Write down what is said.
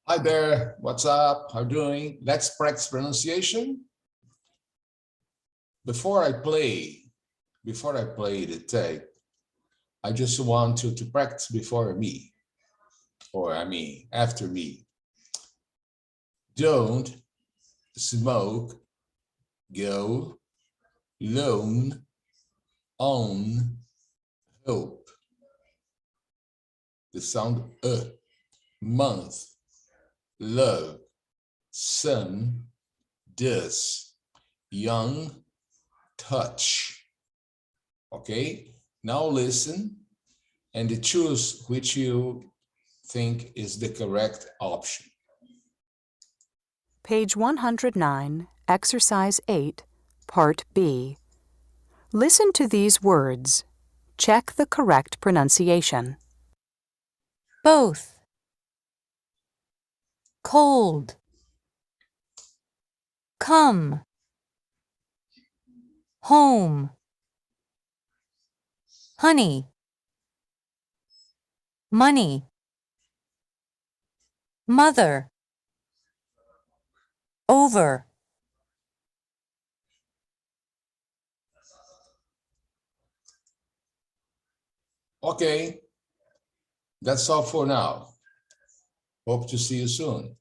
Hi there, what's up? How are you doing? Let's practice pronunciation. Before I play the tape, I just want you to practice before me, or after me. Don't smoke, go, loan, own, hope. The sound month, love, sun, this, young, touch. Okay, now listen and choose which you think is the correct option. Page 109, Exercise 8, Part B. Listen to these words. Check the correct pronunciation. Both. Cold. Come. Home. Honey. Money. Mother. Over. Okay, that's all for now. Hope to see you soon.